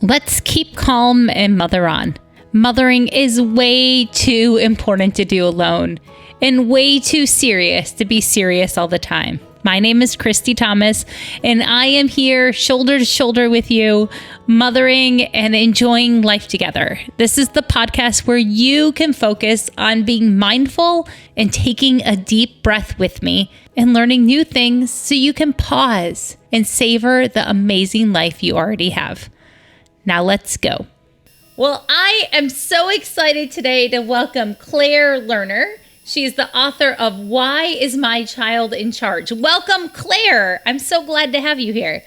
Let's keep calm and mother on. Mothering is way too important to do alone and way too serious to be serious all the time. My name is Christy Thomas, and I am here shoulder to shoulder with you, mothering and enjoying life together. This is the podcast where you can focus on being mindful and taking a deep breath with me and learning new things so you can pause and savor the amazing life you already have. Now let's go. Well, I am so excited today to welcome Claire Lerner. She is the author of Why Is My Child in Charge? Welcome, Claire. I'm so glad to have you here.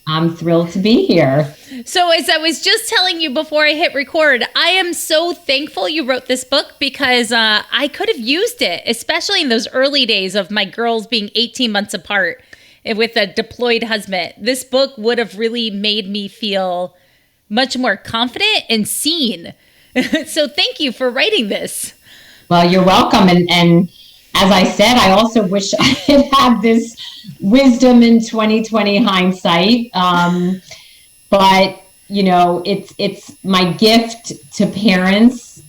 I'm thrilled to be here. So as I was just telling you before I hit record, I am so thankful you wrote this book because I could have used it, especially in those early days of my girls being 18 months apart with a deployed husband. This book would have really made me feel much more confident and seen. So thank you for writing this. Well, you're welcome. And as I said, I also wish I had had this wisdom in 2020 hindsight. But, you know, it's my gift to parents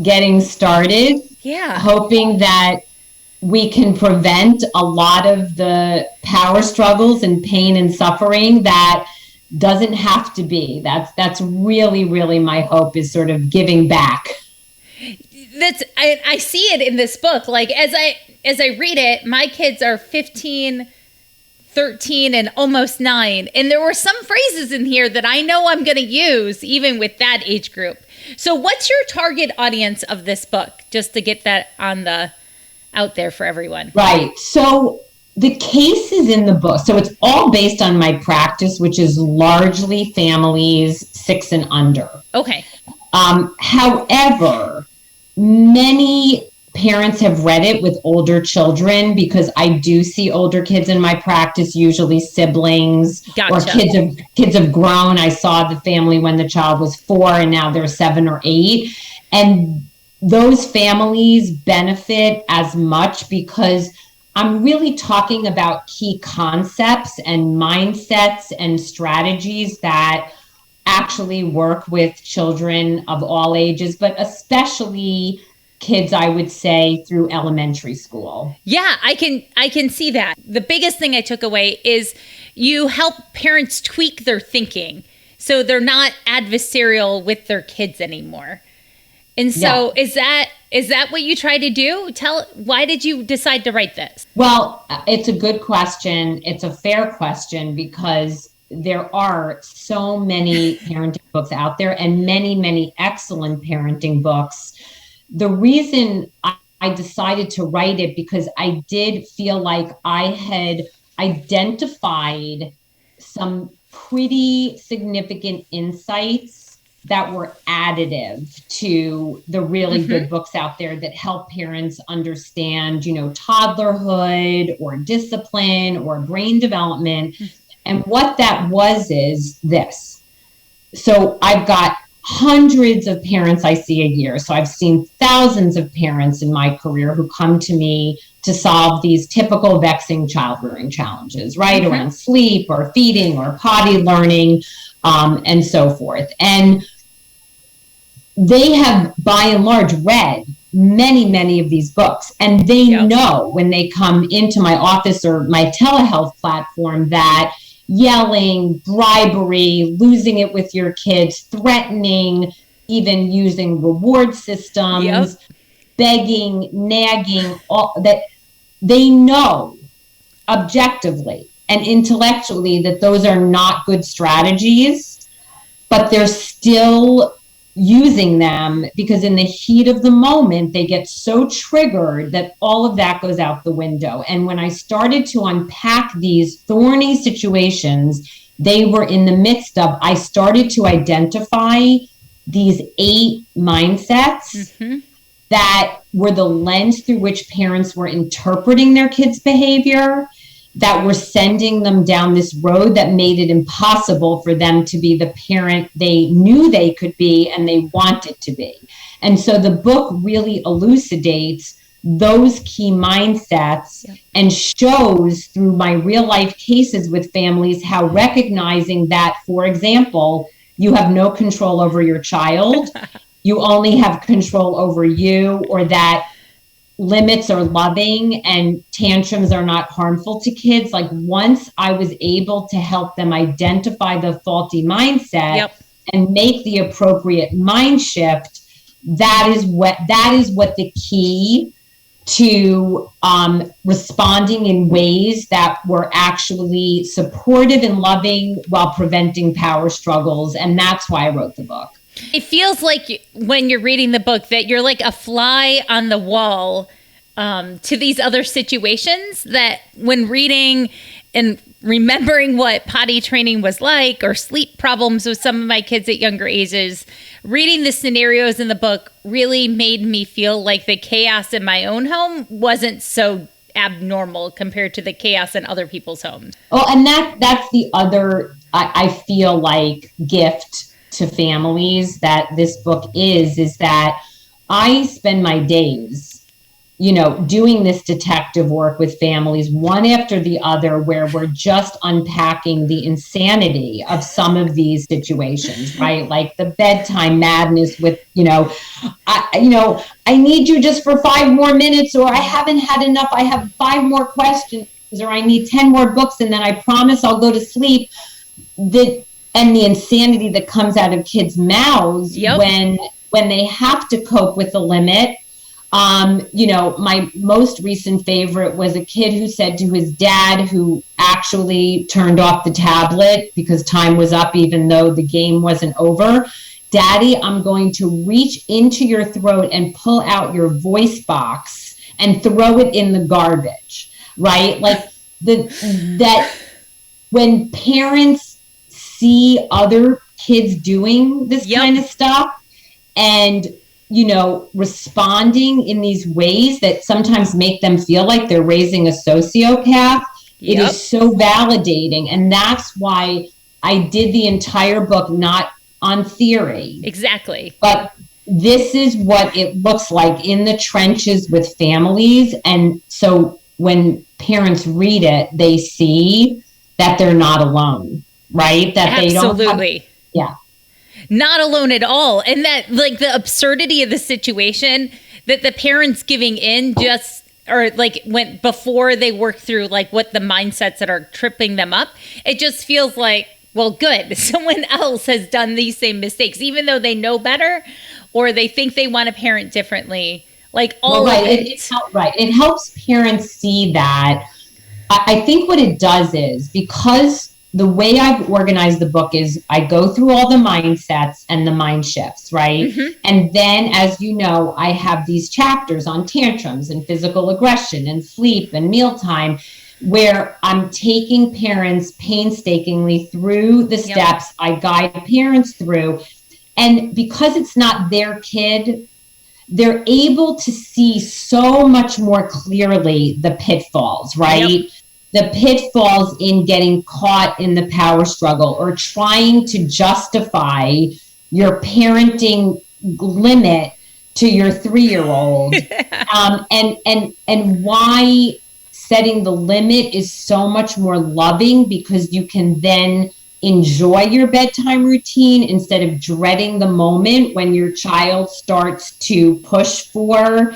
getting started. Yeah. Hoping that we can prevent a lot of the power struggles and pain and suffering that doesn't have to be. That's really, really my hope, is sort of giving back. I see it in this book. Like as I read it, my kids are 15, 13, and almost 9. And there were some phrases in here that I know I'm going to use even with that age group. So what's your target audience of this book? Just to get that out there for everyone. Right. So the cases in the book, so it's all based on my practice, which is largely families 6 and under. Okay. However, many parents have read it with older children, because I do see older kids in my practice, usually siblings. Gotcha. Or kids have grown. I saw the family when the child was 4 and now they're 7 or 8. And those families benefit as much because I'm really talking about key concepts and mindsets and strategies that actually work with children of all ages, but especially kids, I would say, through elementary school. Yeah, I can see that. The biggest thing I took away is you help parents tweak their thinking so they're not adversarial with their kids anymore. And so is that what you try to do? Why did you decide to write this? Well, it's a good question. It's a fair question, because there are so many parenting books out there and many, many excellent parenting books. The reason I decided to write it, because I did feel like I had identified some pretty significant insights that were additive to the really good books out there that help parents understand, you know, toddlerhood or discipline or brain development. And what that is this. So I've got hundreds of parents I see a year. So I've seen thousands of parents in my career who come to me to solve these typical vexing child rearing challenges, right? Around sleep or feeding or potty learning, and so forth. And they have, by and large, read many, many of these books. And they know when they come into my office or my telehealth platform that yelling, bribery, losing it with your kids, threatening, even using reward systems, begging, nagging, all that, they know objectively and intellectually that those are not good strategies, but they're still using them because in the heat of the moment, they get so triggered that all of that goes out the window. And when I started to unpack these thorny situations they were in the midst of, I started to identify these 8 mindsets that were the lens through which parents were interpreting their kids' behavior, that were sending them down this road that made it impossible for them to be the parent they knew they could be and they wanted to be. And so the book really elucidates those key mindsets and shows through my real life cases with families how recognizing that, for example, you have no control over your child. You only have control over you, or that limits are loving and tantrums are not harmful to kids. Like, once I was able to help them identify the faulty mindset and make the appropriate mind shift, that is what the key to responding in ways that were actually supportive and loving while preventing power struggles. And that's why I wrote the book. It feels like when you're reading the book that you're like a fly on the wall to these other situations, that when reading and remembering what potty training was like, or sleep problems with some of my kids at younger ages, reading the scenarios in the book really made me feel like the chaos in my own home wasn't so abnormal compared to the chaos in other people's homes. Oh, and that's the other, I feel like, gift to families that this book is that I spend my days, doing this detective work with families, one after the other, where we're just unpacking the insanity of some of these situations, right? Like the bedtime madness with, I need you just for 5 more minutes, or I haven't had enough. I have 5 more questions, or I need 10 more books, and then I promise I'll go to sleep. And the insanity that comes out of kids' mouths when they have to cope with the limit. My most recent favorite was a kid who said to his dad, who actually turned off the tablet because time was up, even though the game wasn't over, "Daddy, I'm going to reach into your throat and pull out your voice box and throw it in the garbage," right? Like that when parents see other kids doing this kind of stuff and, responding in these ways that sometimes make them feel like they're raising a sociopath, it is so validating. And that's why I did the entire book, not on theory. Exactly. But this is what it looks like in the trenches with families. And so when parents read it, they see that they're not alone. Right? That Absolutely. They don't have, not alone at all. And that, like, the absurdity of the situation, that the parents giving in went before they work through like what the mindsets that are tripping them up, it just feels like, well, good. Someone else has done these same mistakes, even though they know better or they think they want to parent differently. Like all of it. It helps parents see that. I think what it does is, because the way I've organized the book is I go through all the mindsets and the mind shifts, right? Mm-hmm. And then, as you know, I have these chapters on tantrums and physical aggression and sleep and mealtime, where I'm taking parents painstakingly through the steps I guide parents through. And because it's not their kid, they're able to see so much more clearly the pitfalls, right? Yep. The pitfalls in getting caught in the power struggle or trying to justify your parenting limit to your 3-year-old, and why setting the limit is so much more loving, because you can then enjoy your bedtime routine instead of dreading the moment when your child starts to push for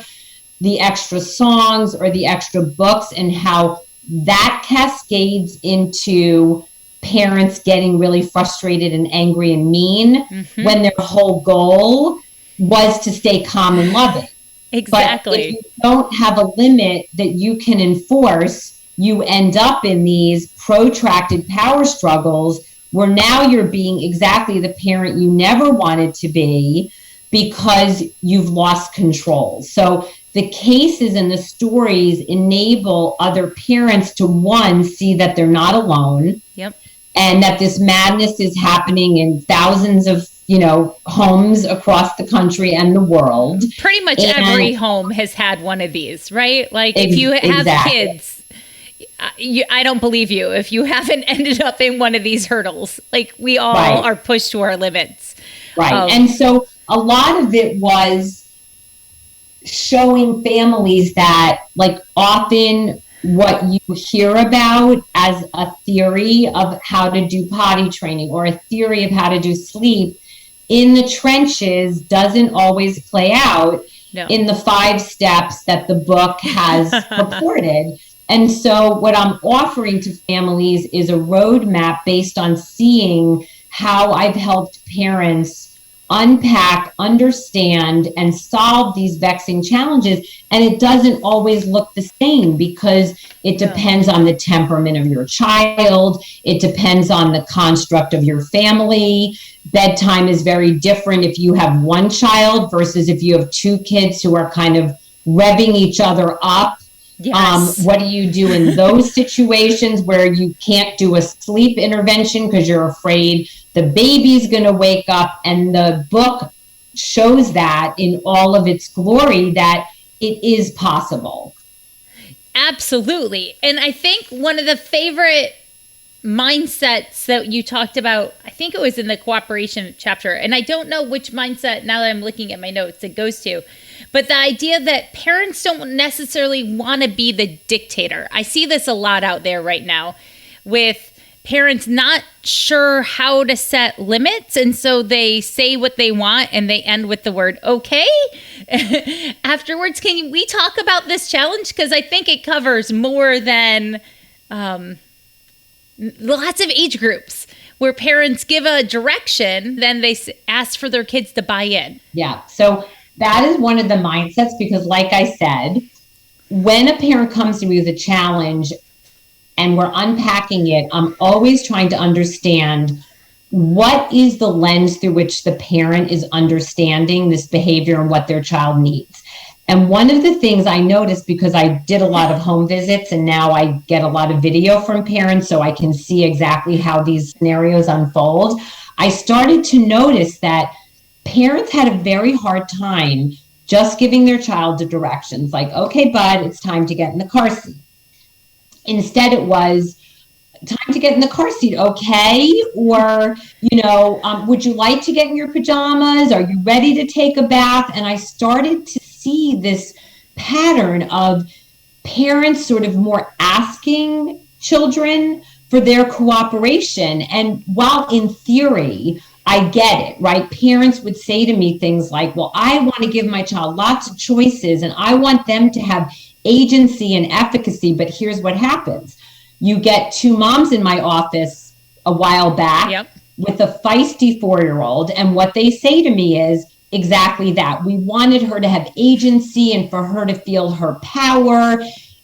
the extra songs or the extra books, and how that cascades into parents getting really frustrated and angry and mean when their whole goal was to stay calm and loving. Exactly. But if you don't have a limit that you can enforce, you end up in these protracted power struggles where now you're being exactly the parent you never wanted to be because you've lost control. So the cases and the stories enable other parents to, one, see that they're not alone. Yep. And that this madness is happening in thousands of, homes across the country and the world. Pretty much every home has had one of these, right? Like if you have kids, I don't believe you if you haven't ended up in one of these hurdles. Like we all are pushed to our limits. Right. And so a lot of it was showing families that, like, often what you hear about as a theory of how to do potty training or a theory of how to do sleep in the trenches doesn't always play out in the 5 steps that the book has purported. And so what I'm offering to families is a roadmap based on seeing how I've helped parents unpack, understand, and solve these vexing challenges. And it doesn't always look the same because it depends on the temperament of your child. It depends on the construct of your family. Bedtime is very different if you have one child versus if you have 2 kids who are kind of revving each other up. Yes. What do you do in those situations where you can't do a sleep intervention because you're afraid the baby's going to wake up? And the book shows that in all of its glory, that it is possible. Absolutely. And I think one of the favorite mindsets that you talked about, I think it was in the cooperation chapter, and I don't know which mindset, now that I'm looking at my notes, it goes to, but the idea that parents don't necessarily want to be the dictator. I see this a lot out there right now with parents not sure how to set limits, and so they say what they want and they end with the word okay. Afterwards, can we talk about this challenge? Because I think it covers more than lots of age groups where parents give a direction, then they ask for their kids to buy in. Yeah. So that is one of the mindsets, because like I said, when a parent comes to me with a challenge and we're unpacking it, I'm always trying to understand what is the lens through which the parent is understanding this behavior and what their child needs. And one of the things I noticed, because I did a lot of home visits and now I get a lot of video from parents so I can see exactly how these scenarios unfold, I started to notice that parents had a very hard time just giving their child the directions like, okay, bud, it's time to get in the car seat. Instead, it was time to get in the car seat, okay? Or, would you like to get in your pajamas? Are you ready to take a bath? And I started to see this pattern of parents sort of more asking children for their cooperation. And while in theory, I get it, right? Parents would say to me things like, well, I want to give my child lots of choices and I want them to have agency and efficacy, but here's what happens. You get 2 moms in my office a while back with a feisty 4-year-old, and what they say to me is exactly that. We wanted her to have agency and for her to feel her power,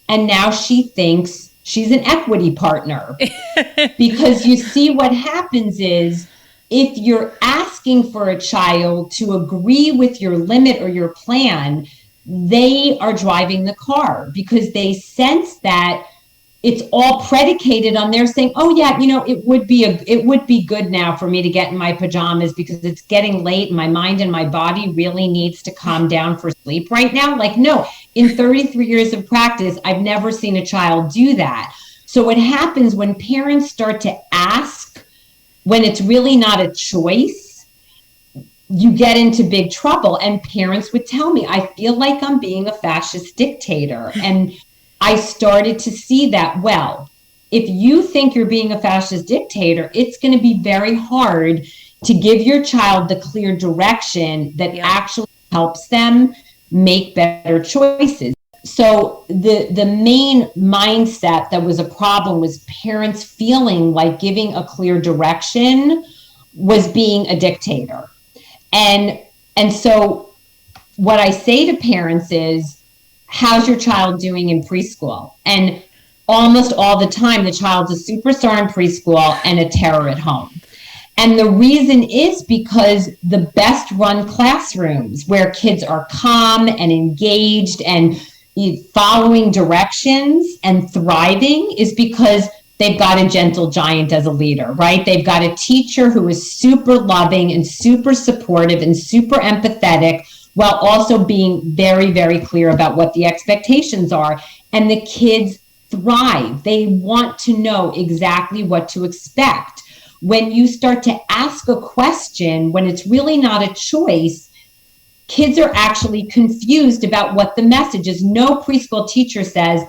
and now she thinks she's an equity partner. Because you see what happens is, if you're asking for a child to agree with your limit or your plan, they are driving the car because they sense that it's all predicated on their saying, oh yeah, it would be good now for me to get in my pajamas because it's getting late and my mind and my body really needs to calm down for sleep right now. Like, no, in 33 years of practice, I've never seen a child do that. So what happens when parents start to ask when it's really not a choice, you get into big trouble. And parents would tell me, I feel like I'm being a fascist dictator. And I started to see that, well, if you think you're being a fascist dictator, it's going to be very hard to give your child the clear direction that actually helps them make better choices. So the main mindset that was a problem was parents feeling like giving a clear direction was being a dictator. And so what I say to parents is, how's your child doing in preschool? And almost all the time, the child's a superstar in preschool and a terror at home. And the reason is because the best run classrooms where kids are calm and engaged and following directions and thriving is because they've got a gentle giant as a leader, right? They've got a teacher who is super loving and super supportive and super empathetic, while also being very, very clear about what the expectations are. And the kids thrive. They want to know exactly what to expect. When you start to ask a question, when it's really not a choice, kids are actually confused about what the message is. No preschool teacher says,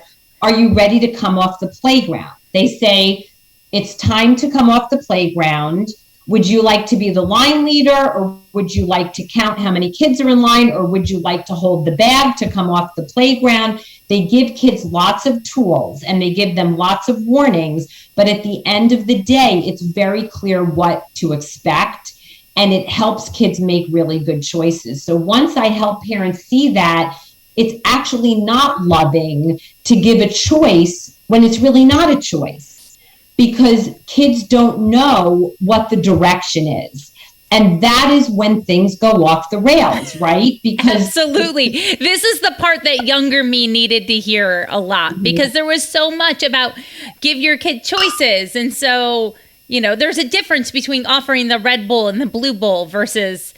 are you ready to come off the playground? They say, it's time to come off the playground. Would you like to be the line leader, or would you like to count how many kids are in line, or would you like to hold the bag to come off the playground? They give kids lots of tools and they give them lots of warnings, but at the end of the day, it's very clear what to expect, and it helps kids make really good choices. So once I help parents see that, it's actually not loving to give a choice when it's really not a choice, because kids don't know what the direction is. And that is when things go off the rails, right? Because absolutely. This is the part that younger me needed to hear a lot, because there was so much about give your kid choices. And so, you know, there's a difference between offering the red bowl and the blue bowl versus,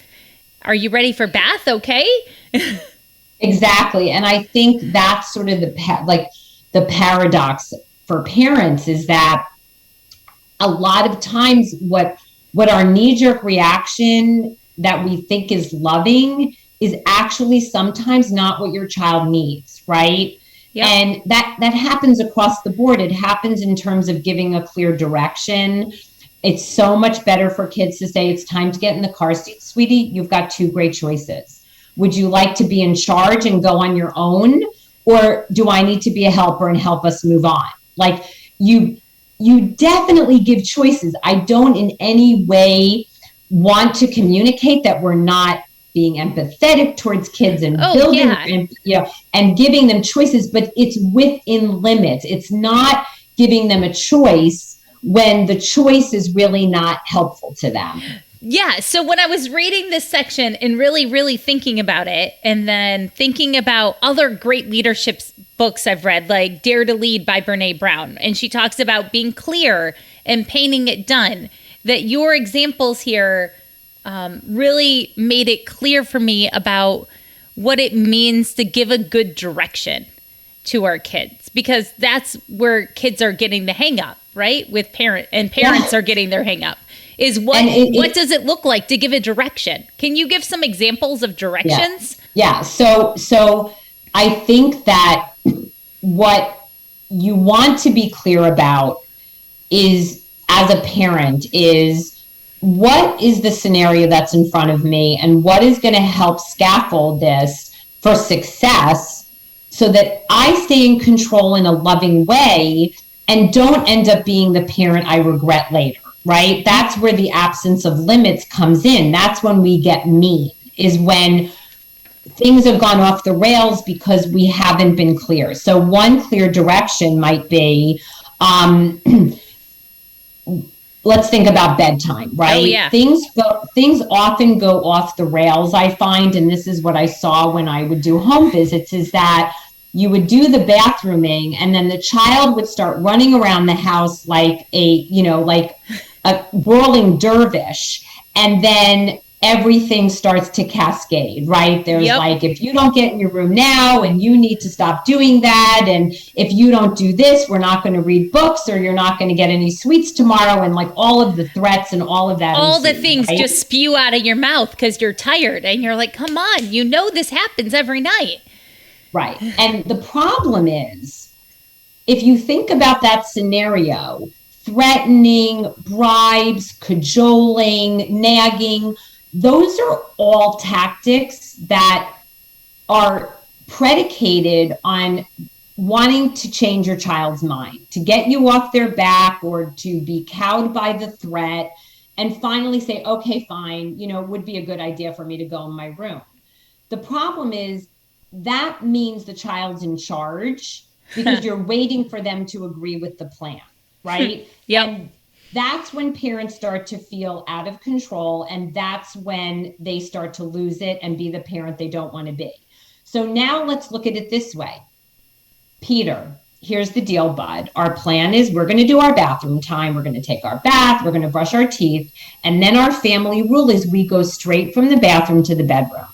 are you ready for bath? Okay. Exactly. And I think that's sort of the paradox for parents, is that a lot of times what our knee-jerk reaction that we think is loving is actually sometimes not what your child needs, right? Yep. And that happens across the board. It happens in terms of giving a clear direction. It's so much better for kids to say, it's time to get in the car seat, sweetie. You've got two great choices. Would you like to be in charge and go on your own? Or do I need to be a helper and help us move on? Like, you definitely give choices. I don't in any way want to communicate that we're not being empathetic towards kids and building and giving them choices, but it's within limits. It's not giving them a choice when the choice is really not helpful to them. Yeah. So when I was reading this section and really, really thinking about it, and then thinking about other great leadership books I've read, like Dare to Lead by Brene Brown, and she talks about being clear and painting it done, that your examples here really made it clear for me about what it means to give a good direction to our kids, because that's where kids are getting the hang up, right? With parents are getting their hang up. Is what does it look like to give a direction? Can you give some examples of directions? Yeah. So I think that what you want to be clear about is, as a parent, is what is the scenario that's in front of me, and what is going to help scaffold this for success, so that I stay in control in a loving way and don't end up being the parent I regret later. Right? That's where the absence of limits comes in. That's when we get mean, is when things have gone off the rails because we haven't been clear. So one clear direction might be, let's think about bedtime, right? Oh, yeah. Things often go off the rails, I find, and this is what I saw when I would do home visits, is that you would do the bathrooming, and then the child would start running around the house like a whirling dervish, and then everything starts to cascade, right? There's like, if you don't get in your room now, and you need to stop doing that, and if you don't do this, we're not going to read books, or you're not going to get any sweets tomorrow, and like all of the threats and all of that. All the things just spew out of your mouth because you're tired, and you're like, come on, you know this happens every night. Right. And the problem is, if you think about that scenario, threatening, bribes, cajoling, nagging, those are all tactics that are predicated on wanting to change your child's mind, to get you off their back, or to be cowed by the threat, and finally say, okay, fine, it would be a good idea for me to go in my room. The problem is, that means the child's in charge, because you're waiting for them to agree with the plan, right? Yep. And that's when parents start to feel out of control, and that's when they start to lose it and be the parent they don't want to be. So now let's look at it this way. Peter, here's the deal, bud. Our plan is, we're going to do our bathroom time. We're going to take our bath. We're going to brush our teeth. And then our family rule is we go straight from the bathroom to the bedroom,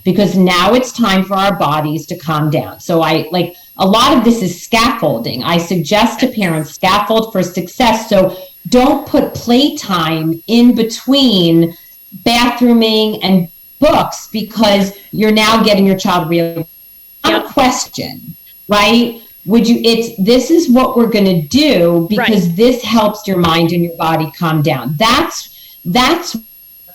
because now it's time for our bodies to calm down. So a lot of this is scaffolding. I suggest to parents, scaffold for success. So don't put playtime in between bathrooming and books, because you're now getting your child real. Not a question, right? this is what we're going to do because this helps your mind and your body calm down. That's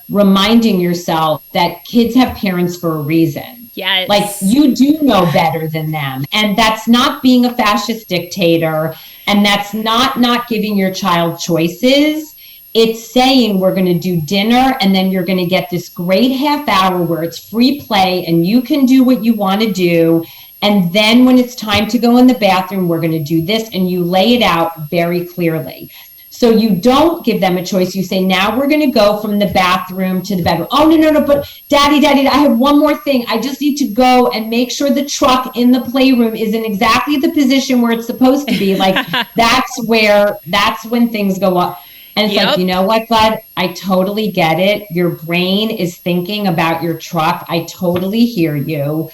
reminding yourself that kids have parents for a reason. Yes. Like, you do know better than them. And that's not being a fascist dictator. And that's not giving your child choices. It's saying we're going to do dinner and then you're going to get this great half hour where it's free play and you can do what you want to do. And then when it's time to go in the bathroom, we're going to do this. And you lay it out very clearly. So you don't give them a choice. You say, now we're going to go from the bathroom to the bedroom. Oh, no. But daddy, I have one more thing. I just need to go and make sure the truck in the playroom is in exactly the position where it's supposed to be. Like, that's when things go up. And it's like, you know what, bud? I totally get it. Your brain is thinking about your truck. I totally hear you.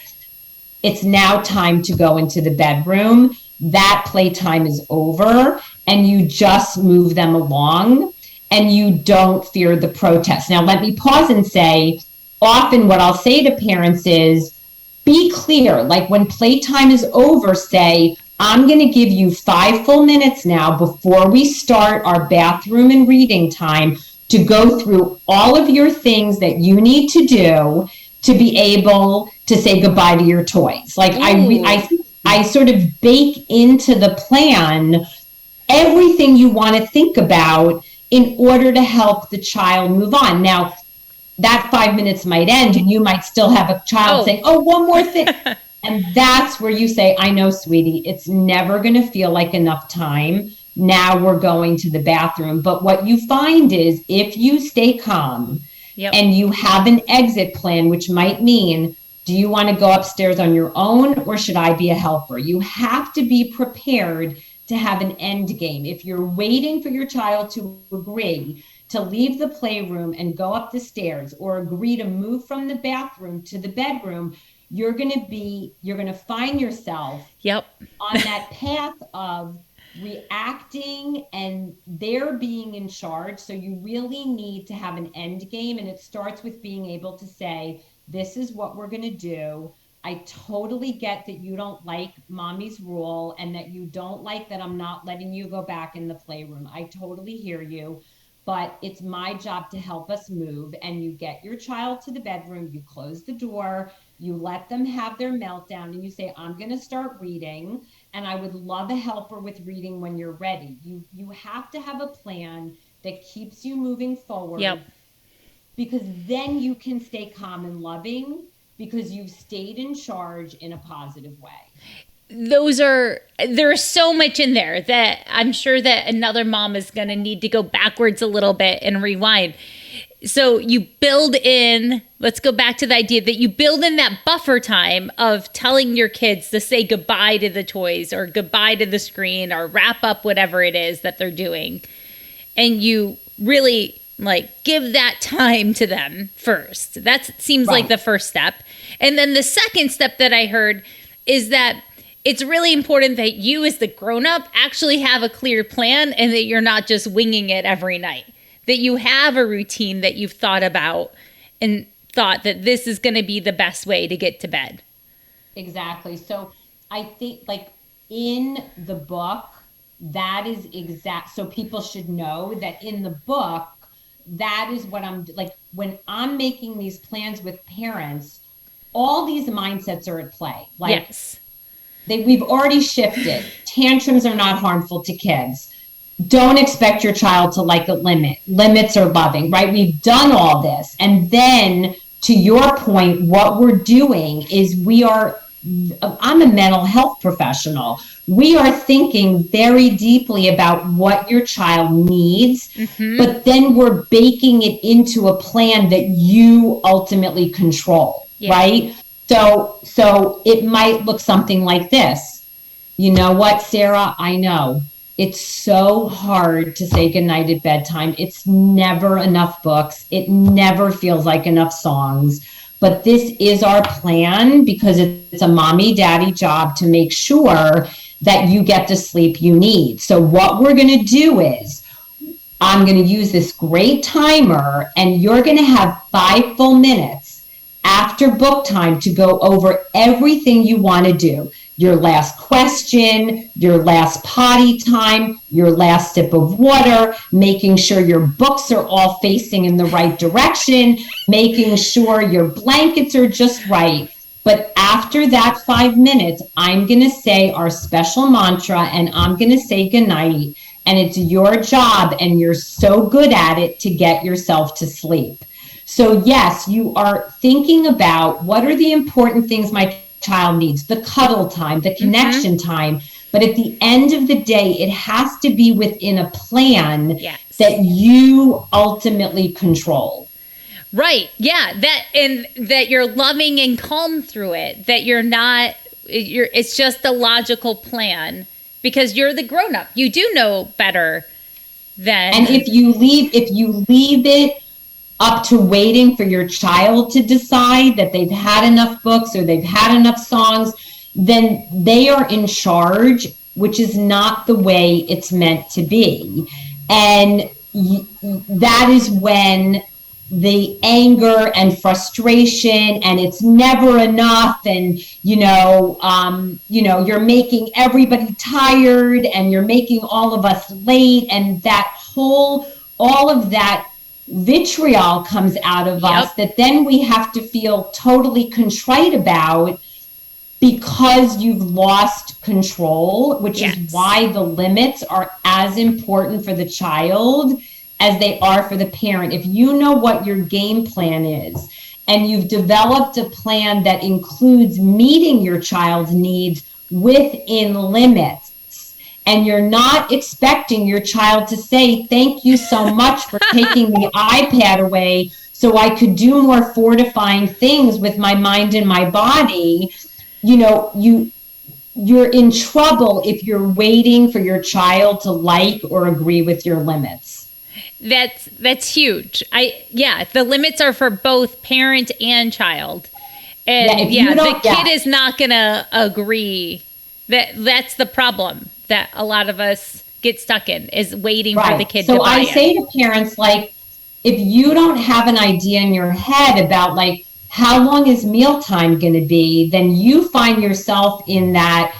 It's now time to go into the bedroom. That playtime is over. And you just move them along and you don't fear the protest. Now, let me pause and say, often what I'll say to parents is, be clear. Like, when playtime is over, say, I'm going to give you 5 full minutes now before we start our bathroom and reading time to go through all of your things that you need to do to be able to say goodbye to your toys. Like, I sort of bake into the plan everything you want to think about in order to help the child move on. Now, that 5 minutes might end and you might still have a child saying, oh, one more thing. And that's where you say, I know, sweetie, it's never going to feel like enough time. Now we're going to the bathroom. But what you find is, if you stay calm and you have an exit plan, which might mean, do you want to go upstairs on your own or should I be a helper? You have to be prepared to have an end game. If you're waiting for your child to agree to leave the playroom and go up the stairs or agree to move from the bathroom to the bedroom, you're going to find yourself on that path of reacting and they're being in charge. So you really need to have an end game. And it starts with being able to say, this is what we're going to do. I totally get that you don't like mommy's rule and that you don't like that I'm not letting you go back in the playroom. I totally hear you, but it's my job to help us move. And you get your child to the bedroom, you close the door, you let them have their meltdown, and you say, I'm going to start reading, and I would love a helper with reading when you're ready. You have to have a plan that keeps you moving forward, because then you can stay calm and loving, because you've stayed in charge in a positive way. There's so much in there that I'm sure that another mom is going to need to go backwards a little bit and rewind. So you build in, let's go back to the idea that you build in that buffer time of telling your kids to say goodbye to the toys or goodbye to the screen or wrap up whatever it is that they're doing. And you really give that time to them first. That seems like the first step. And then the second step that I heard is that it's really important that you as the grown-up actually have a clear plan and that you're not just winging it every night. That you have a routine that you've thought about and thought that this is going to be the best way to get to bed. Exactly. So I think in the book, that is exact. So people should know that in the book, that is what I'm when I'm making these plans with parents, all these mindsets are at play. We've already shifted. Tantrums are not harmful to kids. Don't expect your child to like a limit. Limits are loving, right? We've done all this. And then to your point, what we're doing is I'm a mental health professional. We are thinking very deeply about what your child needs, but then we're baking it into a plan that you ultimately control, right? So it might look something like this. You know what, Sarah? I know it's so hard to say goodnight at bedtime. It's never enough books. It never feels like enough songs. But this is our plan because it's a mommy daddy job to make sure that you get the sleep you need. So what we're going to do is I'm going to use this great timer and you're going to have 5 full minutes after book time to go over everything you want to do. your last question, your last potty time, your last sip of water, making sure your books are all facing in the right direction, making sure your blankets are just right. But after that 5 minutes, I'm going to say our special mantra and I'm going to say goodnight. And it's your job, and you're so good at it, to get yourself to sleep. So yes, you are thinking about what are the important things my child needs, the cuddle time, the connection time. But at the end of the day, it has to be within a plan that you ultimately control. Right. Yeah. That you're loving and calm through it, that it's just a logical plan because you're the grown up. You do know better than. And if you leave it up to waiting for your child to decide that they've had enough books or they've had enough songs, then they are in charge, which is not the way it's meant to be. And that is when the anger and frustration and it's never enough, and you're making everybody tired and you're making all of us late, and all of that vitriol comes out of us that then we have to feel totally contrite about, because you've lost control, which is why the limits are as important for the child as they are for the parent. If you know what your game plan is and you've developed a plan that includes meeting your child's needs within limits, and you're not expecting your child to say, thank you so much for taking the iPad away so I could do more fortifying things with my mind and my body, you're in trouble if you're waiting for your child to like or agree with your limits. That's huge. The limits are for both parent and child. And the kid is not going to agree. That's the problem that a lot of us get stuck in, is waiting for the kid to buy it. So I say to parents, if you don't have an idea in your head about how long is mealtime going to be, then you find yourself in that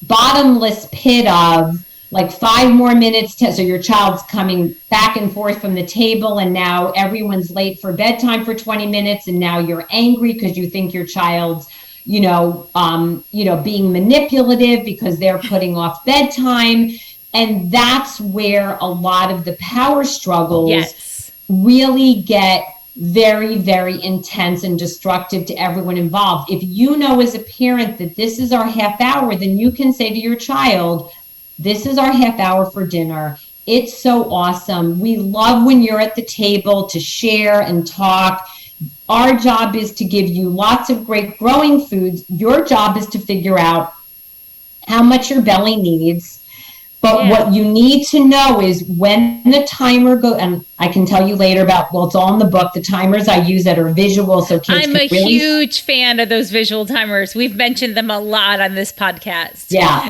bottomless pit of 5 more minutes. So your child's coming back and forth from the table, and now everyone's late for bedtime for 20 minutes. And now you're angry because you think your child's, being manipulative because they're putting off bedtime. And that's where a lot of the power struggles really get very, very intense and destructive to everyone involved. If you know as a parent that this is our half hour, then you can say to your child, this is our half hour for dinner. It's so awesome. We love when you're at the table to share and talk. Our job is to give you lots of great growing foods. Your job is to figure out how much your belly needs. But what you need to know is when the timer goes, and I can tell you later about, it's all in the book, the timers I use that are visual. So kids I'm a huge fan of those visual timers. We've mentioned them a lot on this podcast. Yeah,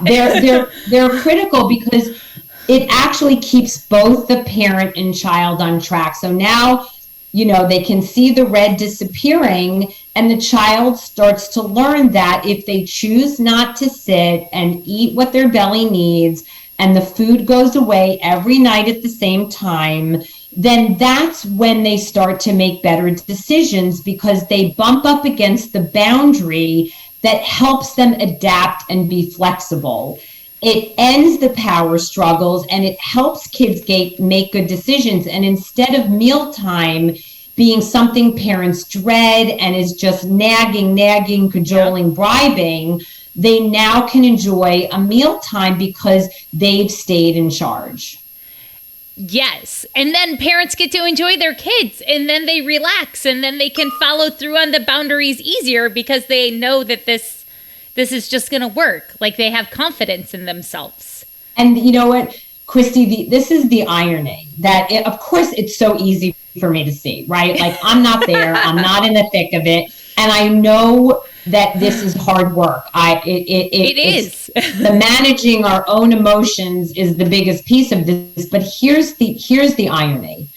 they're critical because it actually keeps both the parent and child on track. So now, they can see the red disappearing, and the child starts to learn that if they choose not to sit and eat what their belly needs, and the food goes away every night at the same time, then that's when they start to make better decisions, because they bump up against the boundary that helps them adapt and be flexible. It ends the power struggles, and it helps kids make good decisions. And instead of mealtime being something parents dread and is just nagging, cajoling, bribing, they now can enjoy a mealtime because they've stayed in charge. Yes. And then parents get to enjoy their kids, and then they relax, and then they can follow through on the boundaries easier because they know that this is just going to work. They have confidence in themselves. And you know what, Christy, this is the irony that of course it's so easy for me to see, right? I'm not there, I'm not in the thick of it. And I know that this is hard work. It is. The managing our own emotions is the biggest piece of this. But here's the irony,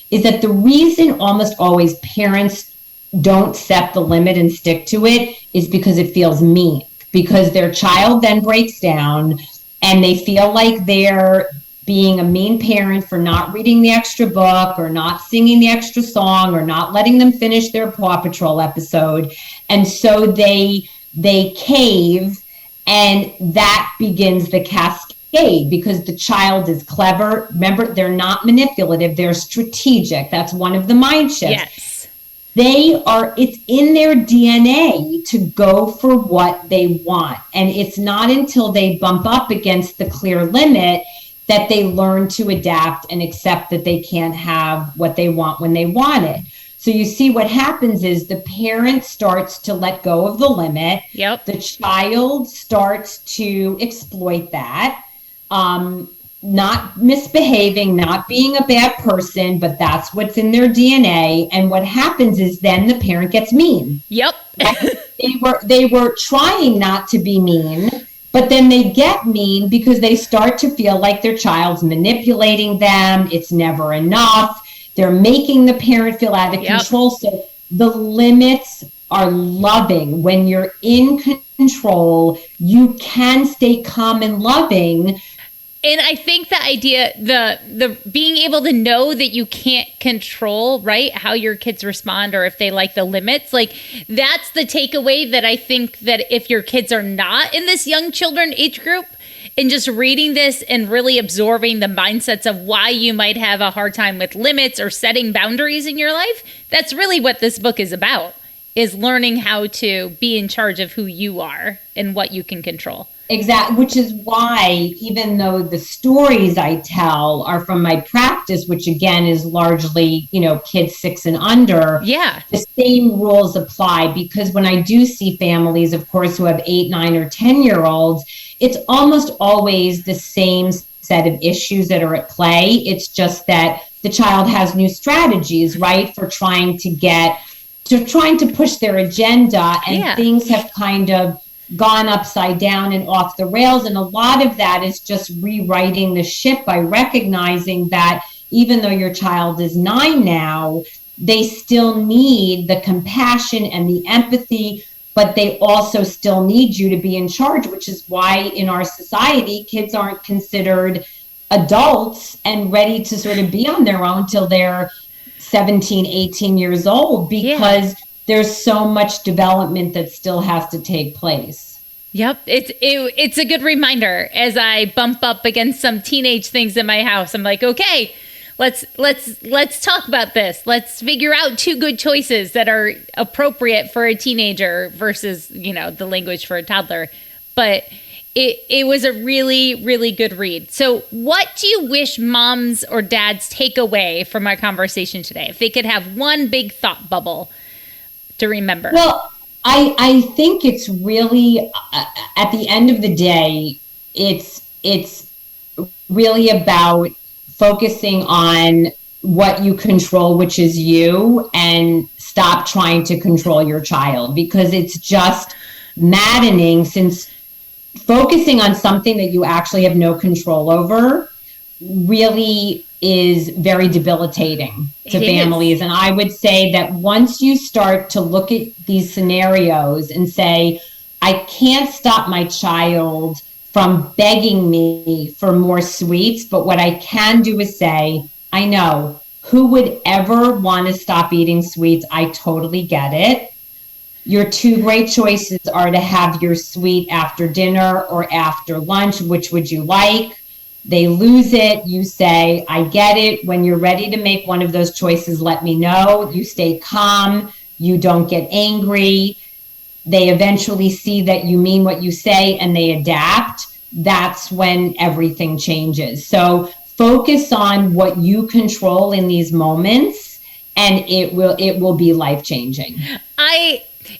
is that the reason almost always parents don't set the limit and stick to it is because it feels mean. because their child then breaks down and they feel like they're being a mean parent for not reading the extra book or not singing the extra song or not letting them finish their Paw Patrol episode. And so they cave, and that begins the cascade because the child is clever. Remember, they're not manipulative, they're strategic. That's one of the mind shifts. Yes. It's in their DNA to go for what they want. And it's not until they bump up against the clear limit that they learn to adapt and accept that they can't have what they want when they want it. So you see what happens is the parent starts to let go of the limit. Yep. The child starts to exploit that, not misbehaving, not being a bad person, but that's what's in their DNA. And what happens is then the parent gets mean. Yep. They were trying not to be mean, but then they get mean because they start to feel like their child's manipulating them. It's never enough. They're making the parent feel out of control. So the limits are loving. When you're in control, you can stay calm and loving. And I think the idea, the being able to know that you can't control, right, how your kids respond or if they like the limits, like that's the takeaway that I think that if your kids are not in this young children age group and just reading this and really absorbing the mindsets of why you might have a hard time with limits or setting boundaries in your life, that's really what this book is about, is learning how to be in charge of who you are and what you can control. Exactly, which is why, even though the stories I tell are from my practice, which again is largely, kids 6 and under, the same rules apply. Because when I do see families, of course, who have 8, 9, or 10-year-olds, it's almost always the same set of issues that are at play. It's just that the child has new strategies, right, for trying to push their agenda, and things have kind of gone upside down and off the rails. And a lot of that is just rewriting the ship by recognizing that even though your child is 9 now, they still need the compassion and the empathy, but they also still need you to be in charge, which is why in our society, kids aren't considered adults and ready to sort of be on their own till they're 17, 18 years old, because there's so much development that still has to take place. Yep. It's a good reminder as I bump up against some teenage things in my house. I'm like, okay, let's talk about this. Let's figure out 2 good choices that are appropriate for a teenager versus, the language for a toddler. But it was a really, really good read. So what do you wish moms or dads take away from our conversation today? If they could have one big thought bubble to remember? Well, I think it's really, at the end of the day, it's really about focusing on what you control, which is you, and stop trying to control your child, because it's just maddening, since focusing on something that you actually have no control over really is very debilitating to families. And I would say that once you start to look at these scenarios and say, I can't stop my child from begging me for more sweets, but what I can do is say, I know, who would ever want to stop eating sweets? I totally get it. Your 2 great choices are to have your sweet after dinner or after lunch. Which would you like? They lose it. You say, I get it. When you're ready to make one of those choices, let me know. You stay calm. You don't get angry. They eventually see that you mean what you say and they adapt. That's when everything changes. So focus on what you control in these moments, and it will be life-changing.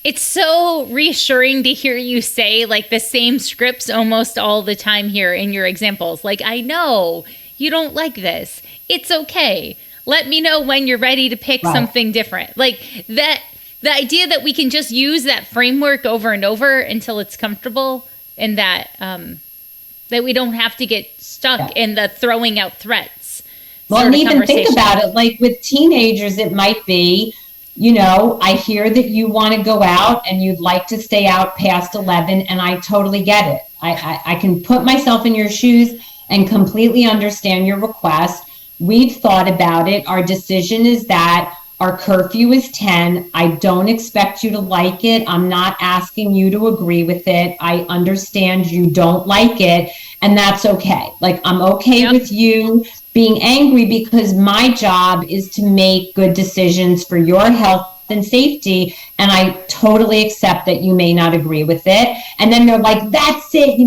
It's so reassuring to hear you say like the same scripts almost all the time here in your examples. Like, I know you don't like this. It's okay. Let me know when you're ready to pick something different. Like that, the idea that we can just use that framework over and over until it's comfortable, and that, that we don't have to get stuck in the throwing out threats. Well, and even think about it, like with teenagers, it might be, I hear that you want to go out and you'd like to stay out past 11, and I totally get it. I can put myself in your shoes and completely understand your request. We've thought about it. Our decision is that our curfew is 10. I don't expect you to like it. I'm not asking you to agree with it. I understand you don't like it, and that's okay. Like, I'm okay with you being angry, because my job is to make good decisions for your health and safety, and I totally accept that you may not agree with it. And then they're like, that's it,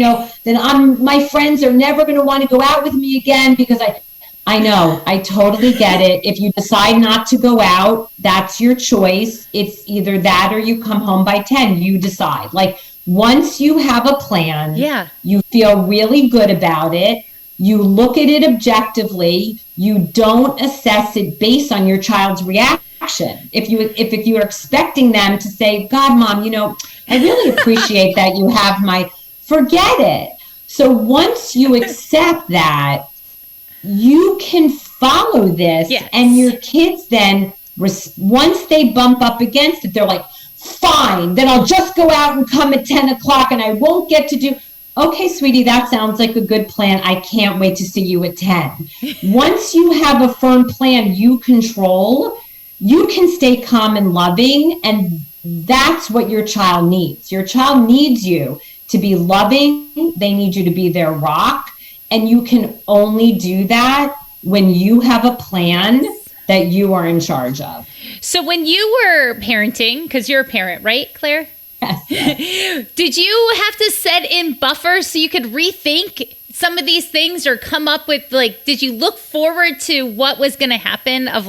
then my friends are never going to want to go out with me again, because I know, I totally get it. If you decide not to go out, that's your choice. It's either that or you come home by 10. You decide. Like, once you have a plan, you feel really good about it. You look at it objectively. You don't assess it based on your child's reaction. If you are expecting them to say, God, Mom, I really appreciate that you have forget it. So once you accept that, you can follow this, and your kids then, once they bump up against it, they're like, fine, then I'll just go out and come at 10 o'clock and I won't get to do. Okay, sweetie, that sounds like a good plan. I can't wait to see you at 10. Once you have a firm plan you control, you can stay calm and loving, and that's what your child needs. Your child needs you to be loving. They need you to be their rock. And you can only do that when you have a plan that you are in charge of. So when you were parenting, because you're a parent, right, Claire? Yes. Did you have to set in buffers so you could rethink some of these things, or come up with, did you look forward to what was going to happen of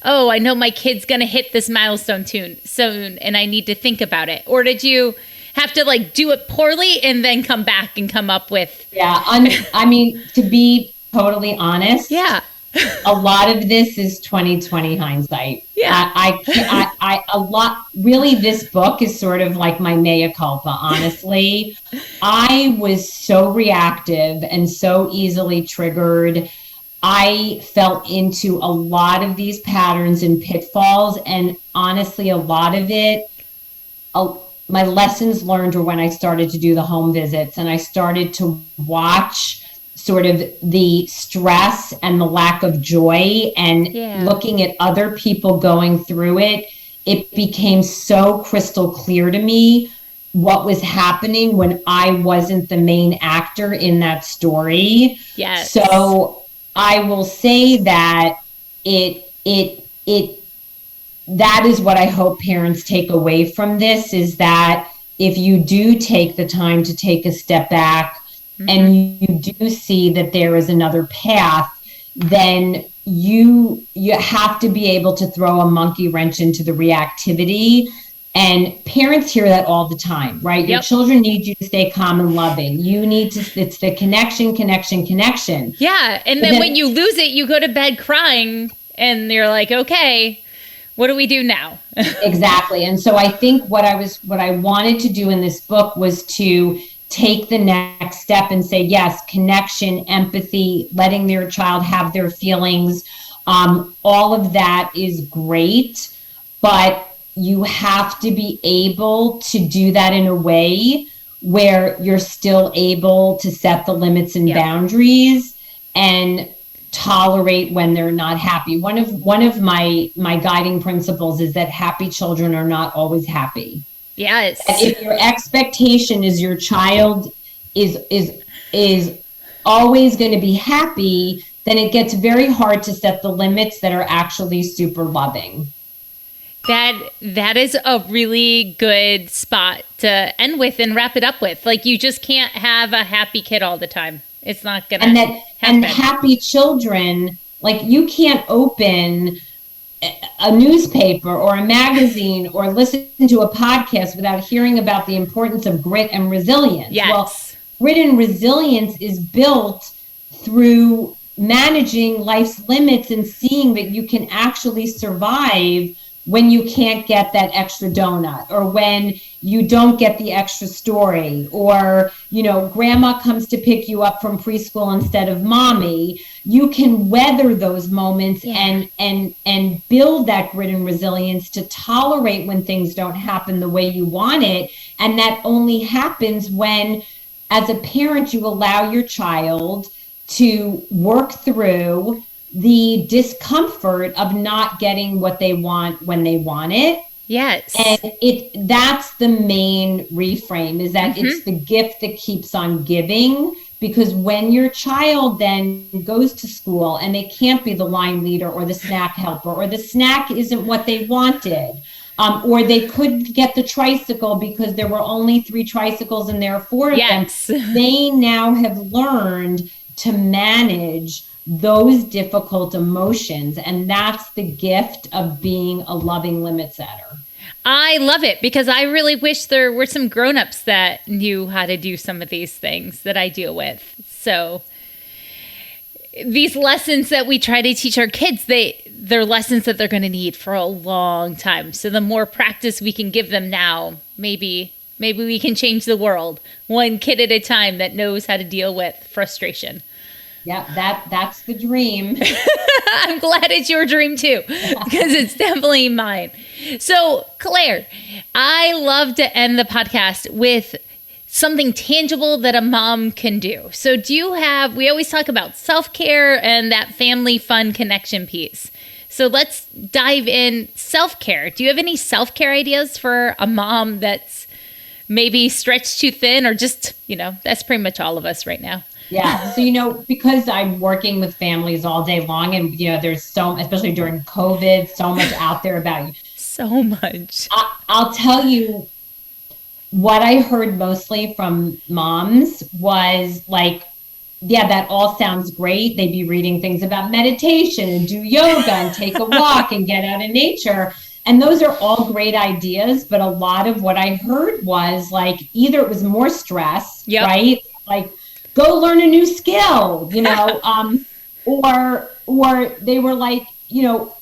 oh, I know my kid's going to hit this milestone soon and I need to think about it? Or did you have to do it poorly and then come back and come up with? Yeah. To be totally honest. Yeah. A lot of this is 2020 hindsight. Yeah. Really, this book is sort of like my mea culpa, honestly. I was so reactive and so easily triggered. I fell into a lot of these patterns and pitfalls, and honestly, a lot of it, my lessons learned were when I started to do the home visits, and I started to watch sort of the stress and the lack of joy, and looking at other people going through it. It became so crystal clear to me what was happening when I wasn't the main actor in that story. Yes. So I will say that that is what I hope parents take away from this, is that if you do take the time to take a step back, and you do see that there is another path, then you have to be able to throw a monkey wrench into the reactivity. And parents hear that all the time, right? Your children need you to stay calm and loving. It's the connection. Yeah. And then when you lose it, you go to bed crying and you're like, okay, what do we do now? Exactly. And so I think what I wanted to do in this book was to take the next step and say, yes, connection, empathy, letting their child have their feelings. All of that is great, but you have to be able to do that in a way where you're still able to set the limits and boundaries and tolerate when they're not happy. One of my guiding principles is that happy children are not always happy. Yes. And if your expectation is your child is always going to be happy, then it gets very hard to set the limits that are actually super loving. That is a really good spot to end with and wrap it up with. You just can't have a happy kid all the time. It's not going to happen. And happy children, you can't open a newspaper or a magazine or listen to a podcast without hearing about the importance of grit and resilience. Yes. Well, grit and resilience is built through managing life's limits and seeing that you can actually survive when you can't get that extra donut, or when you don't get the extra story, or, grandma comes to pick you up from preschool instead of mommy. You can weather those moments and build that grit and resilience to tolerate when things don't happen the way you want it. And that only happens when, as a parent, you allow your child to work through the discomfort of not getting what they want when they want it. Yes. And that's the main reframe, is that it's the gift that keeps on giving. Because when your child then goes to school and they can't be the line leader or the snack helper, or the snack isn't what they wanted, or they couldn't get the tricycle because there were only 3 tricycles and there are 4 of them, they now have learned to manage those difficult emotions. And that's the gift of being a loving limit setter. I love it, because I really wish there were some grown-ups that knew how to do some of these things that I deal with. So these lessons that we try to teach our kids, they're lessons that they're going to need for a long time. So the more practice we can give them now, maybe we can change the world one kid at a time that knows how to deal with frustration. Yeah, that's the dream. I'm glad it's your dream too, because it's definitely mine. So, Claire, I love to end the podcast with something tangible that a mom can do. So we always talk about self-care and that family fun connection piece. So let's dive in. Self-care. Do you have any self-care ideas for a mom that's maybe stretched too thin, or just, that's pretty much all of us right now? Yeah. So, because I'm working with families all day long, and, there's especially during COVID, so much out there about you. So much. I'll tell you what I heard mostly from moms was like, yeah, that all sounds great. They'd be reading things about meditation and do yoga and take a walk and get out in nature. And those are all great ideas. But a lot of what I heard was like, either it was more stress, right? Like, go learn a new skill, or they were like,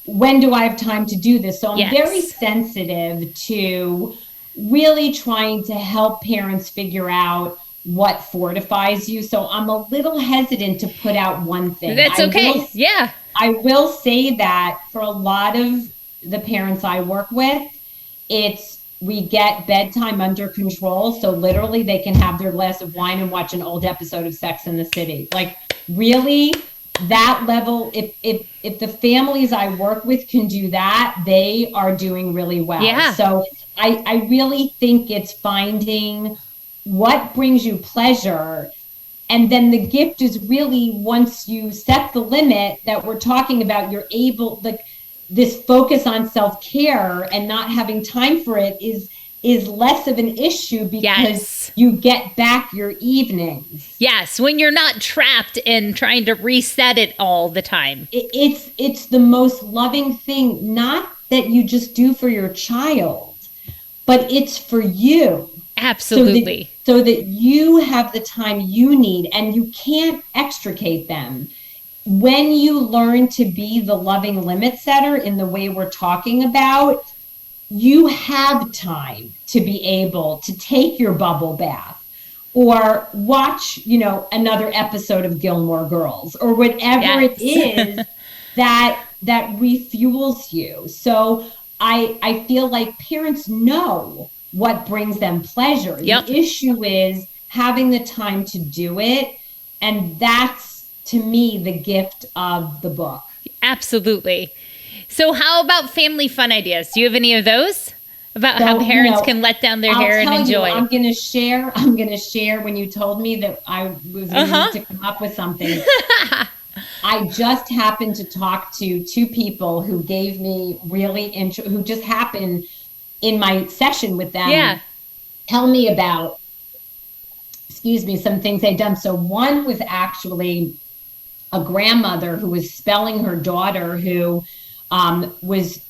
when do I have time to do this? So I'm very sensitive to really trying to help parents figure out what fortifies you. So I'm a little hesitant to put out one thing. That's okay. I will say that for a lot of the parents I work with, we get bedtime under control. So literally they can have their glass of wine and watch an old episode of Sex and the City. Like, really, that level, if the families I work with can do that, they are doing really well. Yeah. So I really think it's finding what brings you pleasure. And then the gift is really, once you set the limit that we're talking about, you're able, like, this focus on self-care and not having time for it is less of an issue, because you get back your evenings. Yes, when you're not trapped in trying to reset it all the time. It's the most loving thing, not that you just do for your child, but it's for you. Absolutely. So that you have the time you need, and you can't extricate them. When you learn to be the loving limit setter in the way we're talking about, you have time to be able to take your bubble bath or watch, another episode of Gilmore Girls, or whatever it is that refuels you. So I feel like parents know what brings them pleasure. The issue is having the time to do it. And that's, to me, the gift of the book. Absolutely. So how about family fun ideas? Do you have any of those about how parents can let down their hair and enjoy? I'm going to share when you told me that I was going to come up with something. I just happened to talk to 2 people who gave me who just happened in my session with them. Tell me about, some things they'd done. So one was actually a grandmother who was spelling her daughter, who was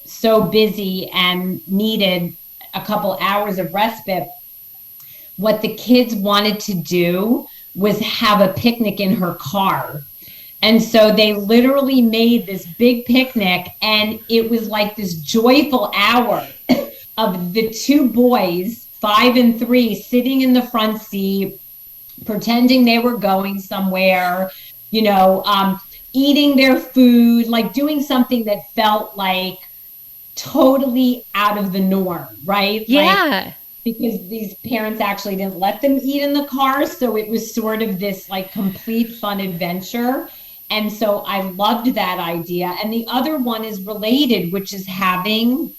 so busy and needed a couple hours of respite. What the kids wanted to do was have a picnic in her car. And so they literally made this big picnic, and it was like this joyful hour of the two boys, 5 and 3, sitting in the front seat, pretending they were going somewhere, eating their food, like doing something that felt like totally out of the norm, right? Yeah. Because these parents actually didn't let them eat in the car. So it was sort of this like complete fun adventure. And so I loved that idea. And the other one is related, which is having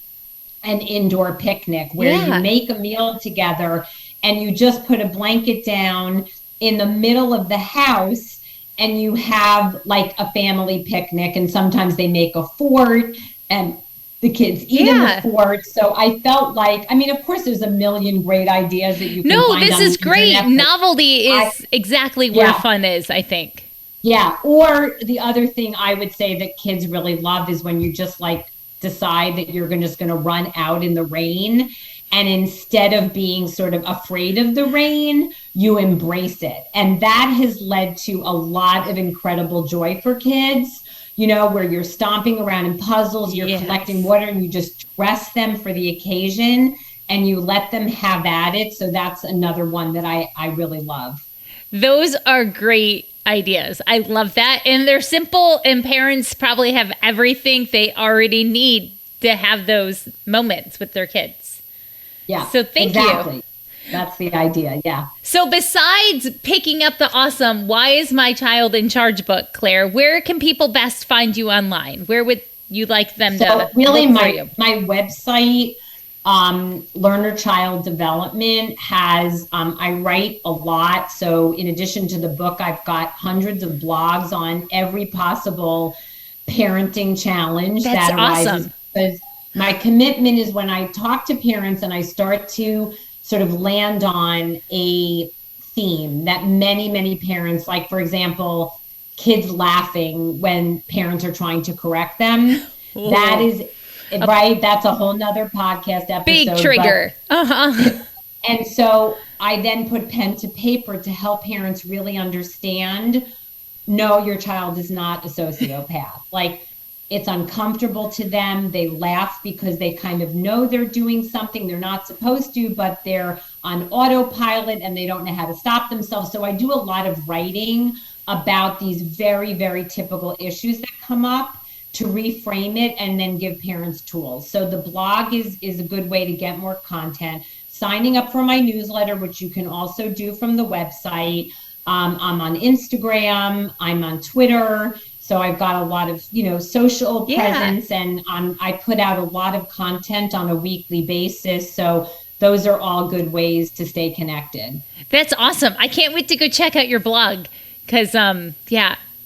an indoor picnic where you make a meal together and you just put a blanket down in the middle of the house and you have like a family picnic. And sometimes they make a fort and the kids eat in the fort. So I felt like, of course, there's a million great ideas that you can find. No, this is great. Novelty is exactly where fun is, I think. Yeah. Or the other thing I would say that kids really love is when you just like decide that you're just going to run out in the rain. And instead of being sort of afraid of the rain, you embrace it. And that has led to a lot of incredible joy for kids. Where you're stomping around in puzzles, you're collecting water, and you just dress them for the occasion and you let them have at it. So that's another one that I really love. Those are great ideas. I love that. And they're simple, and parents probably have everything they already need to have those moments with their kids. Yeah. So thank you. That's the idea. Yeah. So besides picking up the awesome Why Is My Child in Charge book, Claire, where can people best find you online? Where would you like them to really look for you? My website, Lerner Child Development has, I write a lot. So in addition to the book, I've got hundreds of blogs on every possible parenting challenge that arises. Awesome. Because my commitment is when I talk to parents and I start to sort of land on a theme that many, many parents, like, for example, kids laughing when parents are trying to correct them. Ooh. That is, right? That's a whole nother podcast episode. Big trigger. And so I then put pen to paper to help parents really understand, no, your child is not a sociopath. Like, it's uncomfortable to them. They laugh because they kind of know they're doing something they're not supposed to, but they're on autopilot and they don't know how to stop themselves. So I do a lot of writing about these very, very typical issues that come up to reframe it and then give parents tools. So the blog is a good way to get more content. Signing up for my newsletter, which you can also do from the website. I'm on Instagram. I'm on Twitter. So I've got a lot of, social presence, and I put out a lot of content on a weekly basis. So those are all good ways to stay connected. That's awesome. I can't wait to go check out your blog because,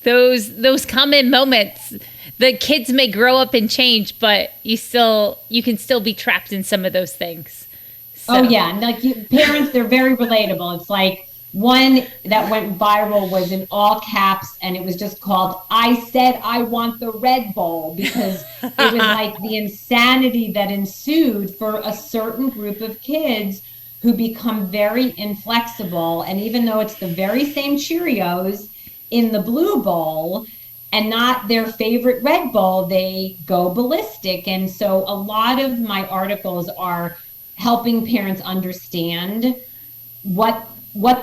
those common moments, the kids may grow up and change, but you can still be trapped in some of those things. So. Oh, yeah. And like parents, they're very relatable. It's like, one that went viral was in all caps, and it was just called, I said I want the red bowl, because it was like the insanity that ensued for a certain group of kids who become very inflexible. And even though it's the very same Cheerios in the blue bowl and not their favorite red bowl, they go ballistic. And so a lot of my articles are helping parents understand what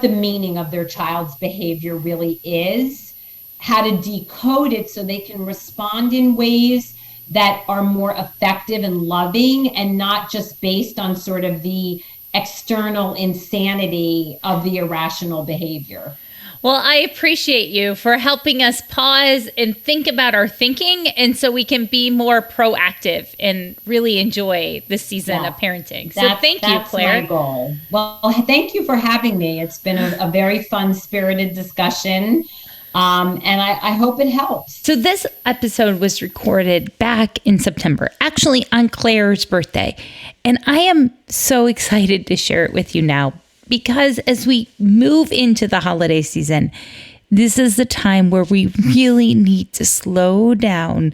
the meaning of their child's behavior really is, how to decode it so they can respond in ways that are more effective and loving and not just based on sort of the external insanity of the irrational behavior. Well, I appreciate you for helping us pause and think about our thinking, and so we can be more proactive and really enjoy this season of parenting. So thank you, Claire. That's my goal. Well, thank you for having me. It's been a very fun, spirited discussion, and I hope it helps. So this episode was recorded back in September, actually on Claire's birthday, and I am so excited to share it with you now. Because as we move into the holiday season, this is the time where we really need to slow down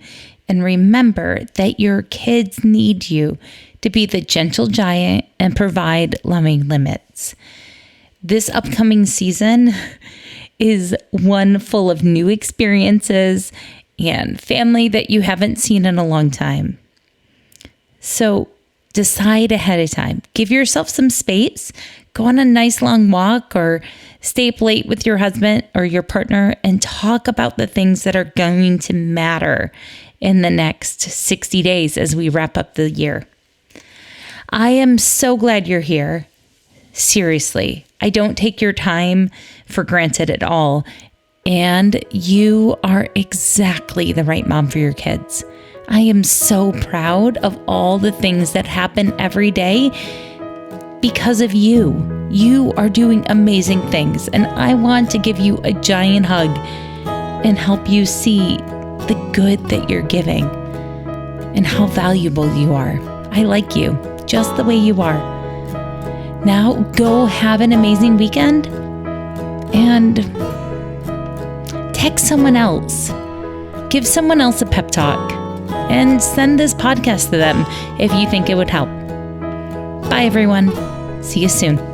and remember that your kids need you to be the gentle giant and provide loving limits. This upcoming season is one full of new experiences and family that you haven't seen in a long time. So decide ahead of time. Give yourself some space. Go on a nice long walk or stay up late with your husband or your partner and talk about the things that are going to matter in the next 60 days as we wrap up the year. I am so glad you're here. Seriously, I don't take your time for granted at all. And you are exactly the right mom for your kids. I am so proud of all the things that happen every day because of you. You are doing amazing things, and I want to give you a giant hug and help you see the good that you're giving and how valuable you are. I like you just the way you are. Now go have an amazing weekend and text someone else. Give someone else a pep talk and send this podcast to them if you think it would help. Bye, everyone. See you soon.